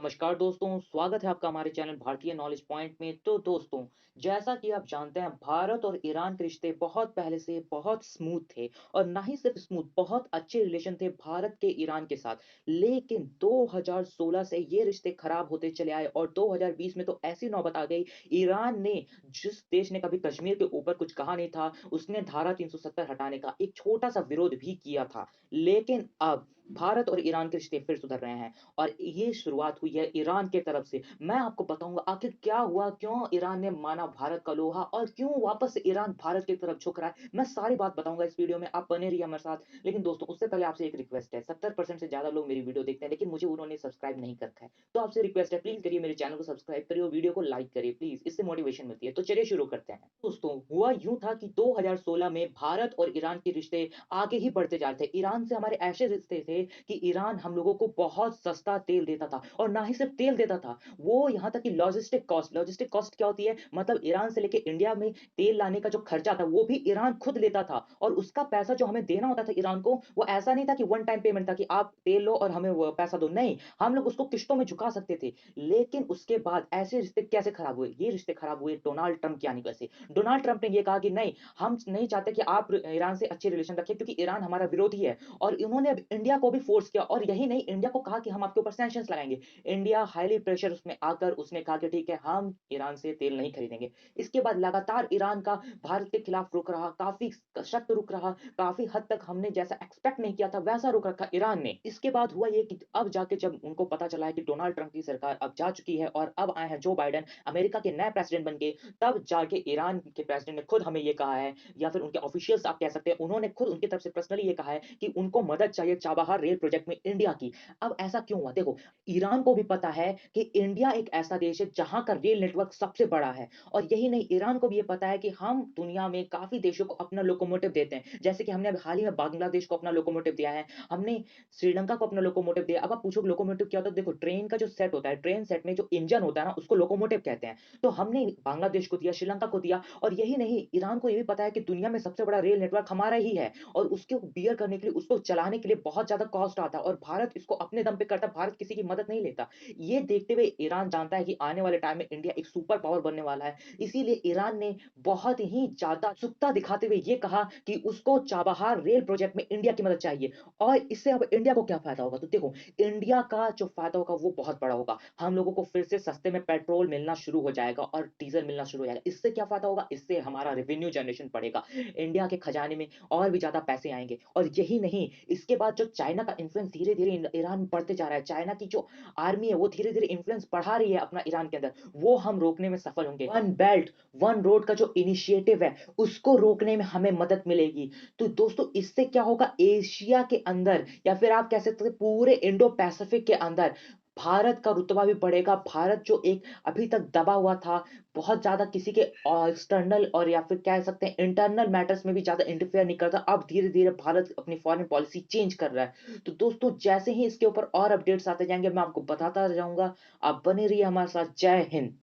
नमस्कार दोस्तों, स्वागत है आपका हमारे चैनल भारतीय नॉलेज पॉइंट में। तो दोस्तों, जैसा कि आप जानते हैं भारत और ईरान के रिश्ते बहुत पहले से बहुत स्मूथ थे और ना ही सिर्फ स्मूथ, बहुत अच्छे रिलेशन थे भारत के ईरान के साथ। लेकिन 2016 से ये रिश्ते खराब होते चले आए और 2020 में तो ऐसी नौबत आ गई, ईरान ने जिस देश ने कभी कश्मीर के ऊपर कुछ कहा नहीं था, उसने धारा 370 हटाने का एक छोटा-सा विरोध भी किया था। लेकिन अब भारत और ईरान के रिश्ते फिर सुधर रहे हैं। और ये शुरुआत हुई है ईरान के तरफ से। मैं आपको बताऊँगा आखिर क्या हुआ, क्यों ईरान ने माना भारत का लोहा और क्यों वापस से ईरान भारत की तरफ झुक रहा है। मैं सारी बात बताऊँगा इस वीडियो में, आप बने रहिए हमारे साथ। लेकिन दोस्तों उससे पहले आपसे एक रिक्वेस्ट है, 70% से ज़्यादा लोग मेरी वीडियो देखते हैं लेकिन मुझे उन्होंने सब्सक्राइब नहीं कर रखा है। तो आपसे रिक्वेस्ट है, प्लीज़ करिए मेरे चैनल को सब्सक्राइब करिए और वीडियो को लाइक करिए प्लीज़, इससे मोटिवेशन मिलती है। तो चलिए शुरू करते हैं। दोस्तों हुआ यूँ था कि 2016 में भारत और ईरान के रिश्ते आगे ही बढ़ते जा रहे थे। ईरान से हमारे ऐसे रिश्ते थे कि ईरान हम लोगों को बहुत सस्ता तेल देता था और ना ही सिर्फ तेल देता था, वो यहाँ तक कि लॉजिस्टिक कॉस्ट क्या होती है? मतलब ईरान से लेके इंडिया में तेल लाने का जो खर्चा था, वो भी ईरान खुद लेता था और उसका पैसा जो हमें देना होता था ईरान को, वो ऐसा नहीं था कि वन टाइम पेमेंट था कि आप तेल लो और हमें वो पैसा दो, नहीं, हम लोग उसको किश्तों में चुका सकते थे। लेकिन उसके बाद ऐसे रिश्ते कैसे खराब हुए? ये रिश्ते खराब हुए डोनाल्ड ट्रंप की आने की वजह से। डोनाल्ड ट्रंप ने ये कहा कि नहीं, हम नहीं चाहते कि आप ईरान से अच्छे रिलेशन रखें क्योंकि ईरान हमारा विरोधी है। और इन्होंने अब इंडिया को भी फोर्स किया और यही नहीं, इंडिया को कहा कि हम आपके ऊपर सैंक्शंस लगाएँगे। इंडिया हाईली प्रेशर उसमें आकर उसने कहा कि ठीक है, हम ईरान से तेल नहीं खरीदेंगे। इसके बाद लगातार ईरान का भारत के खिलाफ रुख रहा, काफ़ी सख्त रुख रहा, काफ़ी हद तक हमने जैसा एक्सपेक्ट नहीं किया था वैसा रुख रखा ईरान ने। इसके बाद हुआ ये कि अब जाके जब उनको पता चला है कि डोनाल्ड ट्रंप की सरकार अब जा चुकी है और अब आए हैं जो बाइडेन अमेरिका के नए प्रेसिडेंट बन के, तब जाके ईरान के प्रेसिडेंट ने खुद हमें ये कहा है या फिर उनके ऑफिशियल्स आप कह सकते हैं, उन्होंने खुद उनकी तरफ से पर्सनली ये कहा है कि उनको मदद चाहिए चाबहार रेल प्रोजेक्ट में इंडिया की। अब ऐसा क्यों हुआ? देखो, ईरान को भी पता है कि इंडिया एक ऐसा देश है जहाँ का रेल नेटवर्क सबसे बड़ा है और यही नहीं, ईरान को भी ये पता है कि हम दुनिया में काफ़ी देशों को अपना लोकोमोटिव देते हैं। जैसे कि हमने अभी हाल ही में बांग्लादेश को अपना लोकोमोटिव दिया है, हमने श्रीलंका को अपना लोकोमोटिव दिया। अब आप पूछोगे लोकोमोटिव क्या होता है? देखो, ट्रेन का जो सेट होता है, ट्रेन सेट में जो इंजन होता है ना, उसको लोकोमोटिव कहते हैं। तो हमने बांग्लादेश को दिया, श्रीलंका को दिया और यही नहीं, ईरान को ये भी पता है कि दुनिया में सबसे बड़ा रेल नेटवर्क हमारा ही है और उसको बियर करने के लिए, उसको चलाने के लिए बहुत ज़्यादा कॉस्ट आता है और भारत इसको अपने दम पे करता है, भारत किसी की मदद नहीं लेता। ये देखते हुए ईरान जानता है कि आने वाले टाइम में इंडिया एक सुपर पावर बनने वाला है। इसीलिए ईरान ने बहुत ही ज़्यादा उत्सुकता दिखाते हुए ये कहा कि उसको चाबहार रेल प्रोजेक्ट में इंडिया की मदद चाहिए और इससे अब इंडिया को क्या फ़ायदा होगा? तो देखो, इंडिया का जो फ़ायदा होगा वो बहुत बड़ा होगा। हम लोगों को फिर से सस्ते में पेट्रोल मिलना शुरू हो जाएगा और डीज़ल मिलना शुरू हो जाएगा। इससे क्या फ़ायदा होगा? इससे हमारा रेवेन्यू जनरेशन बढ़ेगा। इंडिया के खजाने में और भी ज़्यादा पैसे आएँगे और यही नहीं, इसके बाद जो चाइना का इन्फ्लुएंस धीरे-धीरे ईरान में बढ़ते जा रहा है। चाइना की जो आर्मी है वो धीरे-धीरे इन्फ्लुएंस बढ़ा रही है अपना ईरान के अंदर, वो हम रोकने में सफल होंगे। वन बेल्ट, वन रोड का जो इनिशिएटिव है, उसको रोकने में हमें मदद मिलेगी। तो दोस्तों इससे क्या होगा, एशिया के अंदर या फिर आप कह सकते हैं पूरे इंडो पैसिफिक के अंदर भारत का रुतबा भी बढ़ेगा। भारत जो एक अभी तक दबा हुआ था, बहुत ज़्यादा किसी के एक्सटर्नल और या फिर कह सकते हैं इंटरनल मैटर्स में भी ज़्यादा इंटरफेयर नहीं करता। अब धीरे-धीरे भारत अपनी फॉरेन पॉलिसी चेंज कर रहा है। तो दोस्तों जैसे ही इसके ऊपर और अपडेट्स आते जाएँगे, मैं आपको बताता जाऊँगा। आप बने रहिए हमारे साथ। जय हिंद।